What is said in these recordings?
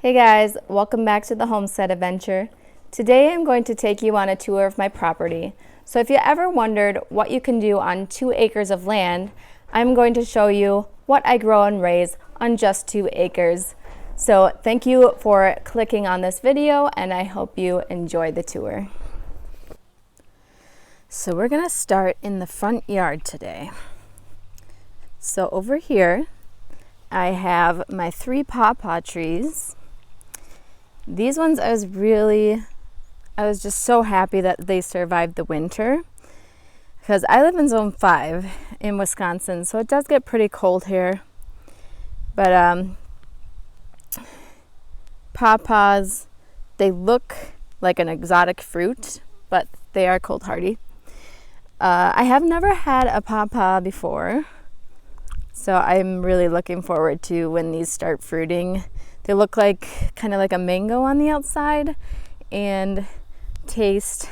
Hey guys, welcome back to the homestead adventure. Today I'm going to take you on a tour of my property. So if you ever wondered what you can do on 2 acres of land, I'm going to show you what I grow and raise on just 2 acres. So thank you for clicking on this video and I hope you enjoy the tour. So we're going to start in the front yard today. So over here I have my 3 pawpaw trees. These ones I was just so happy that they survived the winter because I live in zone 5 in Wisconsin, so it does get pretty cold here. But pawpaws, they look like an exotic fruit, but they are cold hardy. I have never had a pawpaw before, so I'm really looking forward to when these start fruiting. They look like kind of like a mango on the outside and taste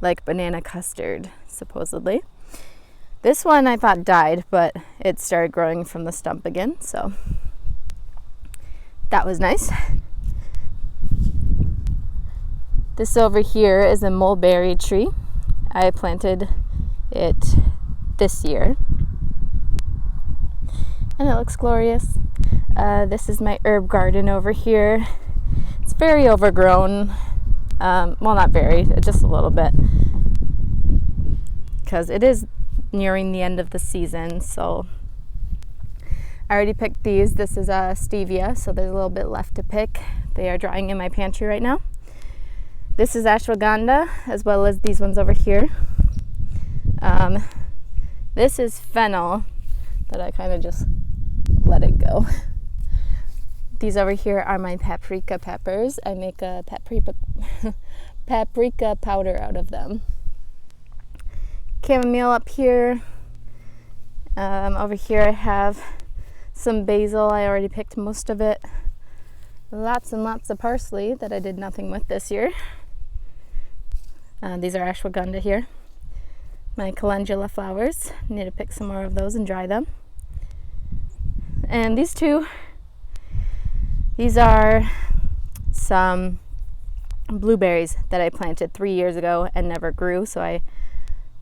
like banana custard, supposedly. This one I thought died, but it started growing from the stump again, so that was nice. This over here is a mulberry tree. I planted it this year and it looks glorious. This is my herb garden over here. It's very overgrown. Well, not very, just a little bit, because it is nearing the end of the season. So I already picked these. This is a stevia, so there's a little bit left to pick. They are drying in my pantry right now. This is ashwagandha, as well as these ones over here. This is fennel that I kind of just let it go. These over here are my paprika peppers. I make a paprika powder out of them. Chamomile up here. Over here I have some basil. I already picked most of it. Lots and lots of parsley that I did nothing with this year. These are ashwagandha here. My calendula flowers. Need to pick some more of those and dry them. And these two, these are some blueberries that I planted 3 years ago and never grew. So I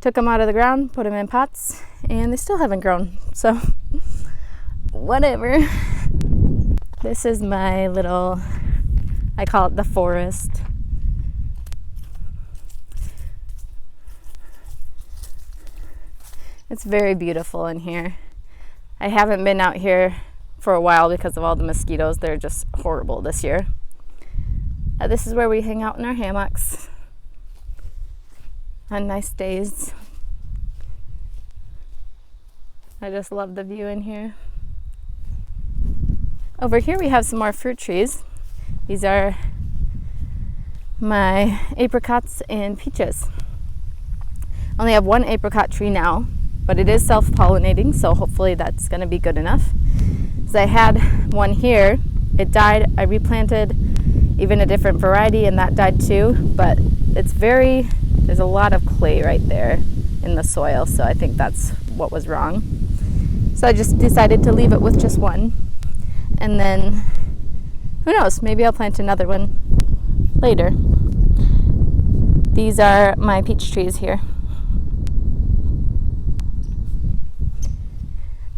took them out of the ground, put them in pots, and they still haven't grown. So whatever. This is my little, I call it the forest. It's very beautiful in here. I haven't been out here for a while because of all the mosquitoes. They're just horrible this year. This is where we hang out in our hammocks on nice days. I just love the view in here. Over here we have some more fruit trees. These are my apricots and peaches. I only have 1 apricot tree now, but it is self-pollinating, so hopefully that's going to be good enough. So I had one here, it died, I replanted even a different variety and that died too, but there's a lot of clay right there in the soil, so I think that's what was wrong. So I just decided to leave it with just one, and then who knows, maybe I'll plant another one later. These are my peach trees here.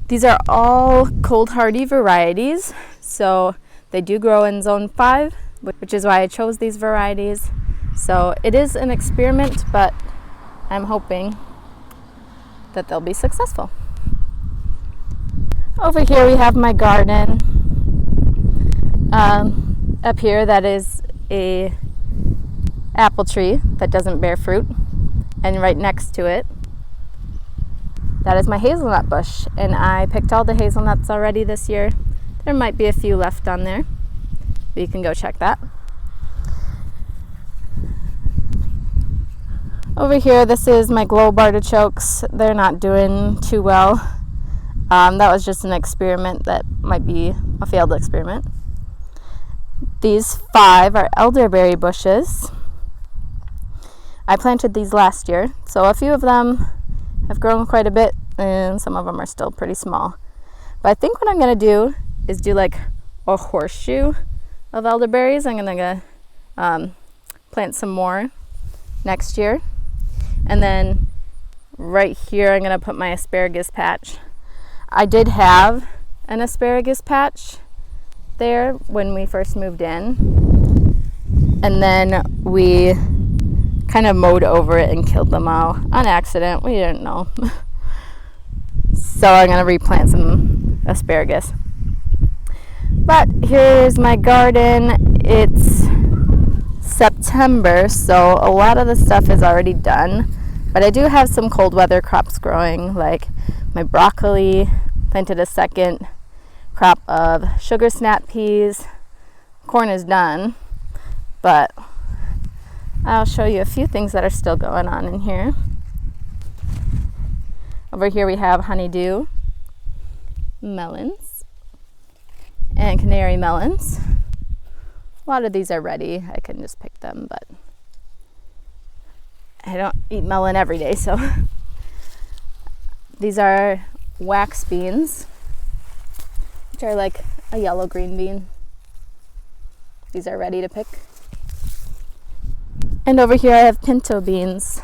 These are all cold hardy varieties, so they do grow in zone 5, which is why I chose these varieties. So it is an experiment, but I'm hoping that they'll be successful. Over here we have my garden. Up here that is a apple tree that doesn't bear fruit, and right next to it that is my hazelnut bush, and I picked all the hazelnuts already this year. There might be a few left on there, but you can go check that. Over here, this is my globe artichokes. They're not doing too well. That was just an experiment that might be a failed experiment. These 5 are elderberry bushes. I planted these last year, so a few of them have grown quite a bit, and some of them are still pretty small. But I think what I'm going to do is do like a horseshoe of elderberries. I'm gonna plant some more next year. And then right here I'm gonna put my asparagus patch. I did have an asparagus patch there when we first moved in, and then we kind of mowed over it and killed them all on accident. We didn't know. So I'm gonna replant some asparagus. But here's my garden. It's September, so a lot of the stuff is already done, but I do have some cold weather crops growing, like my broccoli. Planted a second crop of sugar snap peas. Corn is done, but I'll show you a few things that are still going on in here. Over here we have honeydew melons and canary melons. A lot of these are ready. I can just pick them, but I don't eat melon every day, so. These are wax beans, which are like a yellow green bean. These are ready to pick. And over here I have pinto beans.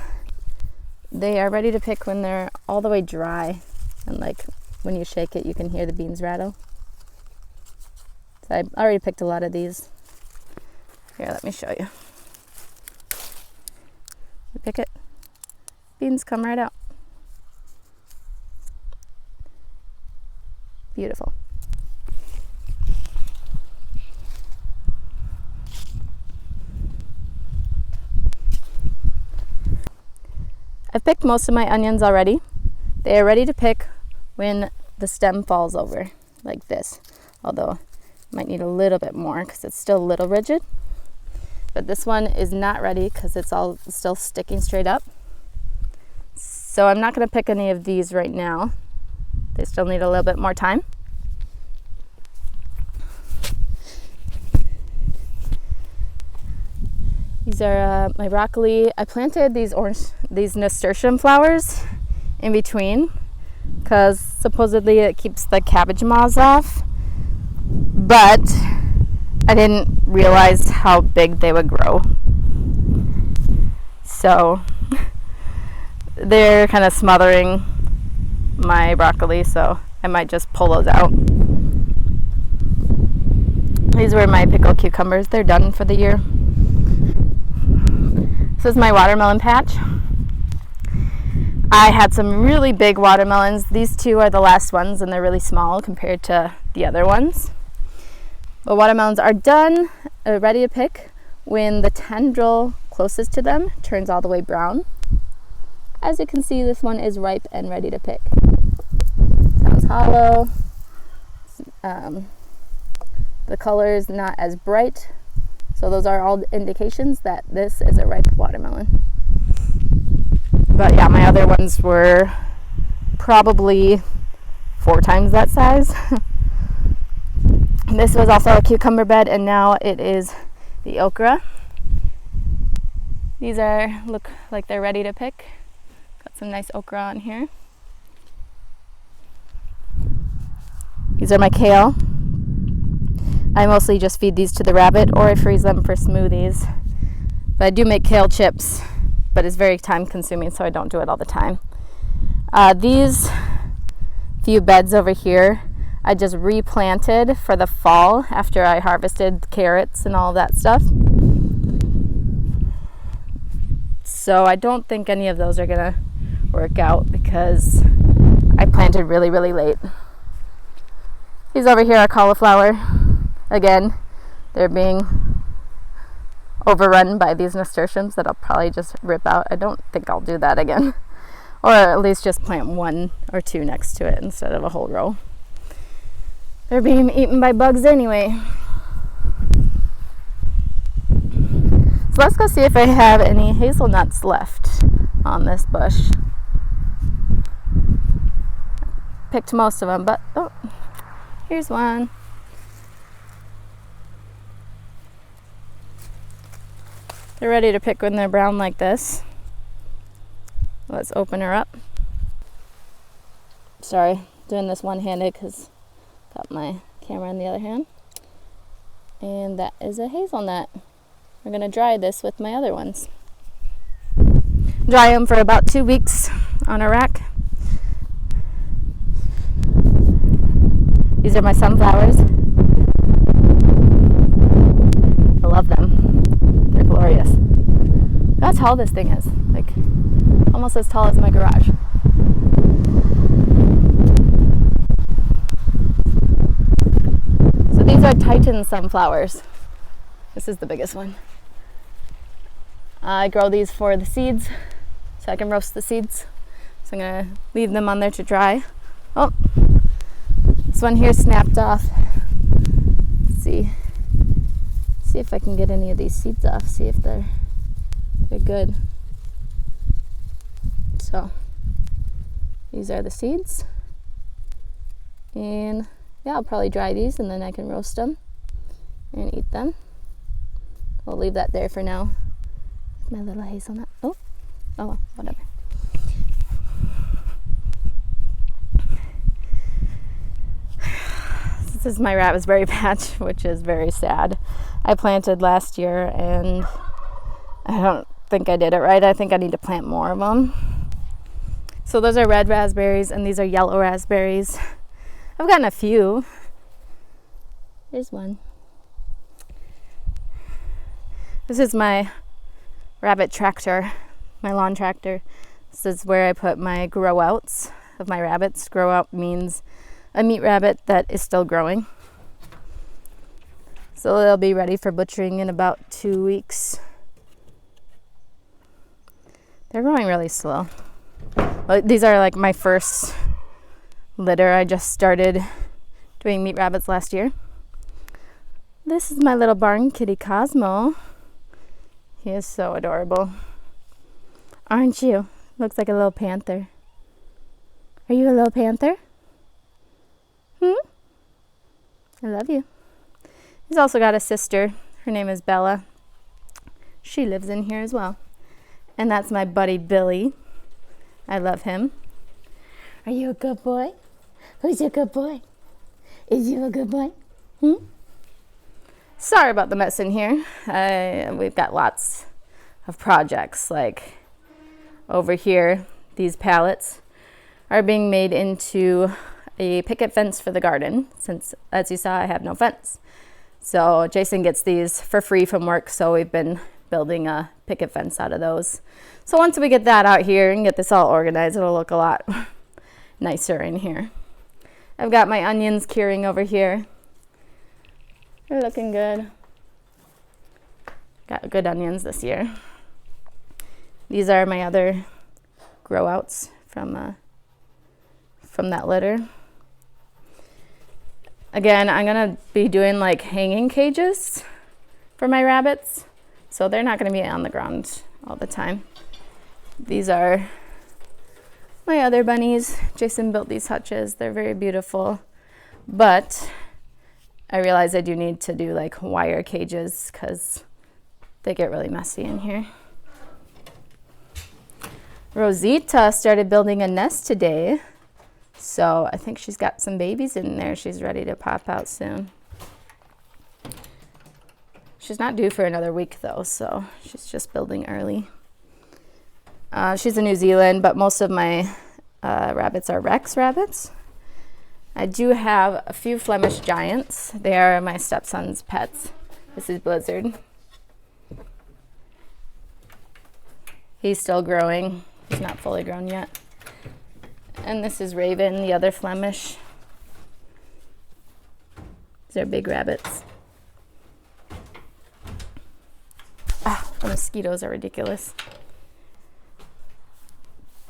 They are ready to pick when they're all the way dry, and like when you shake it you can hear the beans rattle. So I already picked a lot of these. Here, let me show you. You pick it, beans come right out. Beautiful. I've picked most of my onions already. They are ready to pick when the stem falls over, like this. Although, I might need a little bit more because it's still a little rigid. But this one is not ready because it's all still sticking straight up. So I'm not going to pick any of these right now. They still need a little bit more time. These are my broccoli. I planted these nasturtium flowers in between because supposedly it keeps the cabbage moths off. But I didn't realize how big they would grow. So they're kind of smothering my broccoli, so I might just pull those out. These were my pickled cucumbers. They're done for the year. This is my watermelon patch. I had some really big watermelons. These two are the last ones, and they're really small compared to the other ones. The watermelons are done, ready to pick when the tendril closest to them turns all the way brown. As you can see, this one is ripe and ready to pick. Sounds hollow. The color is not as bright, so those are all indications that this is a ripe watermelon. But yeah, my other ones were probably 4 times that size. This was also a cucumber bed, and now it is the okra. These look like they're ready to pick. Got some nice okra on here. These are my kale. I mostly just feed these to the rabbit, or I freeze them for smoothies. But I do make kale chips, but it's very time consuming, so I don't do it all the time. These few beds over here I just replanted for the fall after I harvested carrots and all that stuff. So I don't think any of those are gonna work out because I planted really, really late. These over here are cauliflower. Again, they're being overrun by these nasturtiums that I'll probably just rip out. I don't think I'll do that again. Or at least just plant 1 or 2 next to it instead of a whole row. They're being eaten by bugs anyway. So let's go see if I have any hazelnuts left on this bush. Picked most of them, but oh, here's one. They're ready to pick when they're brown like this. Let's open her up. Sorry, doing this one-handed because got my camera in the other hand. And that is a hazelnut. We're going to dry this with my other ones. Dry them for about 2 weeks on a rack. These are my sunflowers. I love them. They're glorious. Look how tall this thing is. Like, almost as tall as my garage. So these are Titan sunflowers. This is the biggest one. I grow these for the seeds, so I can roast the seeds. So I'm gonna leave them on there to dry. Oh, this one here snapped off. Let's see if I can get any of these seeds off. See if they're good. So these are the seeds, and yeah, I'll probably dry these and then I can roast them and eat them. We'll leave that there for now. My little hazelnut. Oh, whatever. This is my raspberry patch, which is very sad. I planted last year and I don't think I did it right. I think I need to plant more of them. So those are red raspberries and these are yellow raspberries. I've gotten a few. There's one. This is my rabbit tractor, my lawn tractor. This is where I put my grow outs of my rabbits. Grow out means a meat rabbit that is still growing. So they'll be ready for butchering in about 2 weeks. They're growing really slow. But these are like my first litter. I just started doing meat rabbits last year. This is my little barn kitty Cosmo. He is so adorable. Aren't you? Looks like a little panther. Are you a little panther? I love you. He's also got a sister. Her name is Bella. She lives in here as well. And that's my buddy Billy. I love him. Are you a good boy? Who's a good boy? Is you a good boy? Sorry about the mess in here. We've got lots of projects. Like over here, these pallets are being made into a picket fence for the garden, since, as you saw, I have no fence. So Jason gets these for free from work, so we've been building a picket fence out of those. So once we get that out here and get this all organized, it'll look a lot nicer in here. I've got my onions curing over here. They're looking good. Got good onions this year. These are my other grow outs from that litter. Again, I'm gonna be doing like hanging cages for my rabbits, so they're not gonna be on the ground all the time. These are my other bunnies. Jason built these hutches. They're very beautiful, but I realize I do need to do like wire cages because they get really messy in here. Rosita started building a nest today, so I think she's got some babies in there. She's ready to pop out soon. She's not due for another week though, so she's just building early. She's in New Zealand, but most of my rabbits are Rex rabbits. I do have a few Flemish Giants. They are my stepson's pets. This is Blizzard. He's still growing. He's not fully grown yet. And this is Raven, the other Flemish. These are big rabbits. The mosquitoes are ridiculous.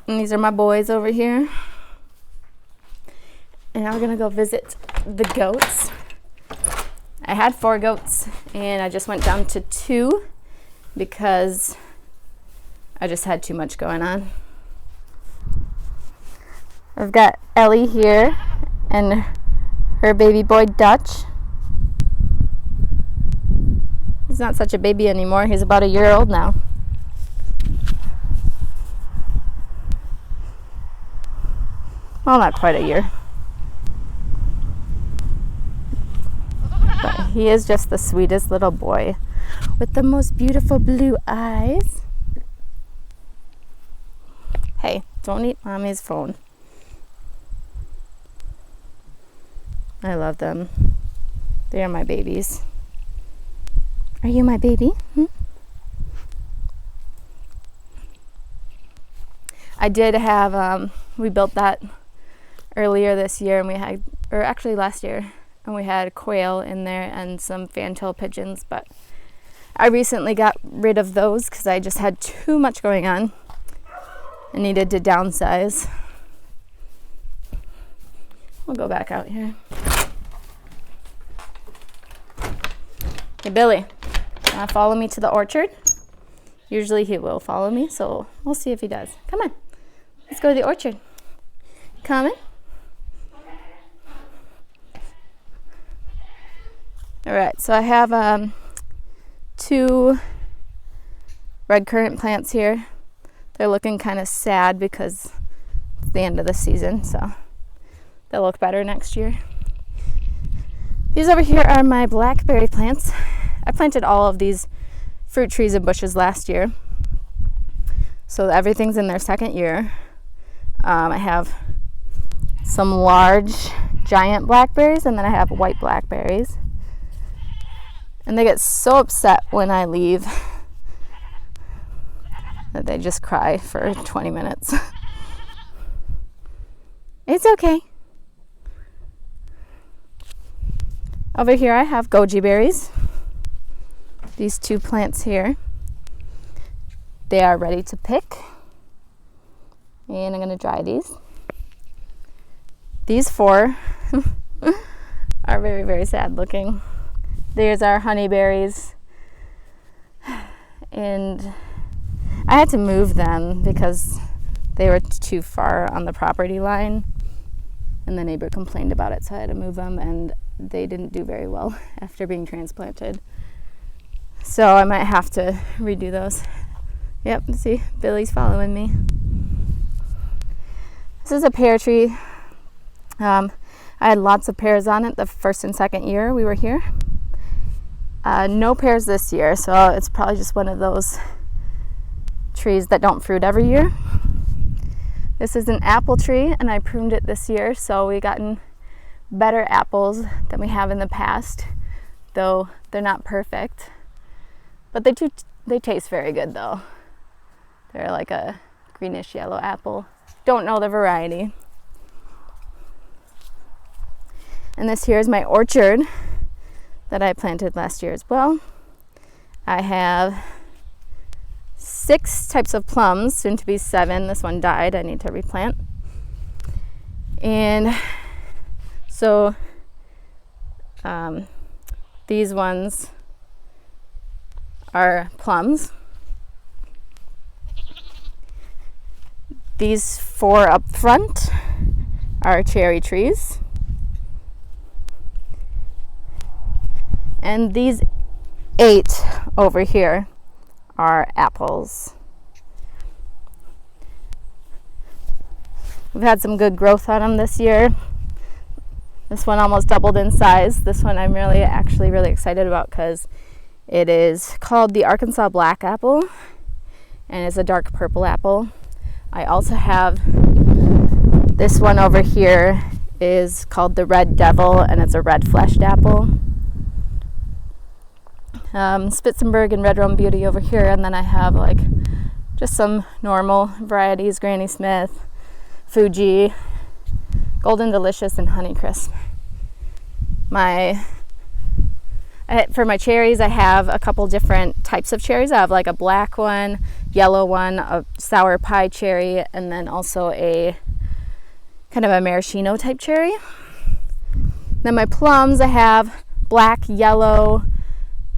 And these are my boys over here. And now we're gonna go visit the goats. I had 4 goats and I just went down to 2 because I just had too much going on. I've got Ellie here and her baby boy Dutch. He's not such a baby anymore. He's about a year old now. Well, not quite a year. But He is just the sweetest little boy with the most beautiful blue eyes. Hey, don't eat mommy's phone. I love them. They are my babies. Are you my baby? I did have, we built that earlier this year, and we had, or actually last year, and we had quail in there and some fantail pigeons, but I recently got rid of those because I just had too much going on. I needed to downsize. We'll go back out here. Hey, Billy, wanna follow me to the orchard? Usually he will follow me, so we'll see if he does. Come on, let's go to the orchard. Coming? All right, so I have 2 red currant plants here. They're looking kind of sad because it's the end of the season, so they'll look better next year. These over here are my blackberry plants. I planted all of these fruit trees and bushes last year, so everything's in their second year. I have some large giant blackberries, and then I have white blackberries, and they get so upset when I leave that they just cry for 20 minutes. It's okay. Over here I have goji berries. These 2 plants here. They are ready to pick. And I'm going to dry these. These 4 are very, very sad looking. There's our honeyberries. And I had to move them because they were too far on the property line. And the neighbor complained about it, so I had to move them, and they didn't do very well after being transplanted. So I might have to redo those. Yep, see, Billy's following me. This is a pear tree. I had lots of pears on it the first and second year we were here. No pears this year, so it's probably just one of those trees that don't fruit every year. This is an apple tree, and I pruned it this year, so we've gotten better apples than we have in the past, though they're not perfect. But they taste very good though. They're like a greenish yellow apple. Don't know the variety. And this here is my orchard that I planted last year as well. I have 6 types of plums, soon to be 7. This one died, I need to replant. And so these ones are plums. These 4 up front are cherry trees. And these 8 over here are apples. We've had some good growth on them this year. This one almost doubled in size. This one I'm really excited about because it is called the Arkansas Black Apple, and it's a dark purple apple. I also have this one over here is called the Red Devil, and it's a red fleshed apple. Spitzenberg and Red Rome Beauty over here, and then I have like just some normal varieties, Granny Smith, Fuji, Golden Delicious, and Honeycrisp. For my cherries, I have a couple different types of cherries. I have like a black one, yellow one, a sour pie cherry, and then also a kind of a maraschino type cherry. Then my plums, I have black, yellow.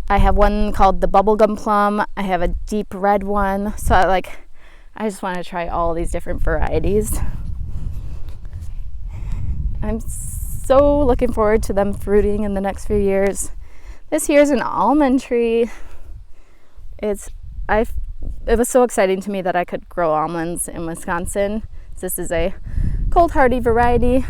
I have one called the bubblegum plum. I have a deep red one. So I just want to try all these different varieties. I'm so looking forward to them fruiting in the next few years. This here is an almond tree. It was so exciting to me that I could grow almonds in Wisconsin. This is a cold hardy variety.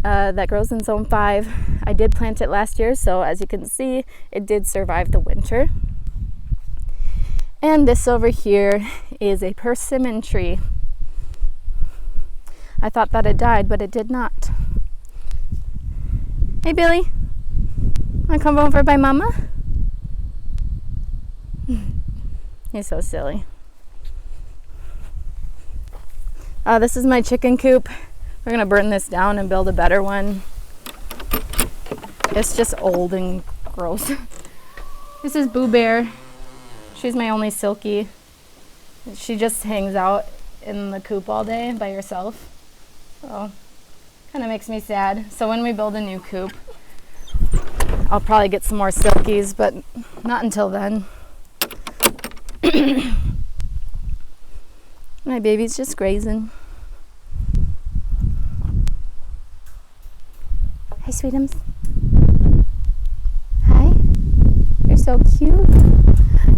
that grows in zone 5. I did plant it last year, so as you can see, it did survive the winter. And this over here is a persimmon tree. I thought that it died, but it did not. Hey Billy, wanna come over by Mama? He's so silly. This is my chicken coop. We're gonna burn this down and build a better one. It's just old and gross. This is Boo Bear. She's my only Silky. She just hangs out in the coop all day by herself. So, kind of makes me sad. So when we build a new coop, I'll probably get some more Silkies, but not until then. My baby's just grazing. Hi, Sweetums. Hi. You're so cute.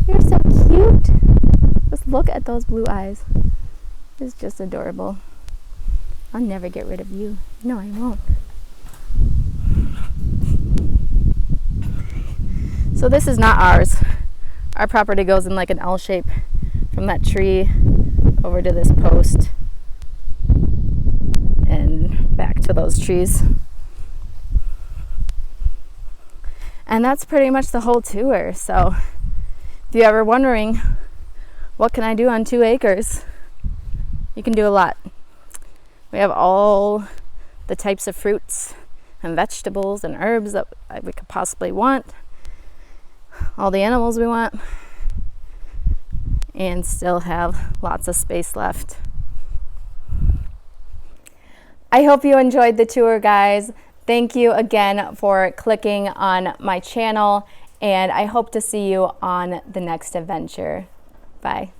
You're so cute. Just look at those blue eyes. It's just adorable. I'll never get rid of you. No, I won't. So this is not ours. Our property goes in like an L shape from that tree over to this post and back to those trees. And that's pretty much the whole tour. So if you're ever wondering, what can I do on 2 acres? You can do a lot. We have all the types of fruits and vegetables and herbs that we could possibly want. All the animals we want. And still have lots of space left. I hope you enjoyed the tour, guys. Thank you again for clicking on my channel, and I hope to see you on the next adventure. Bye.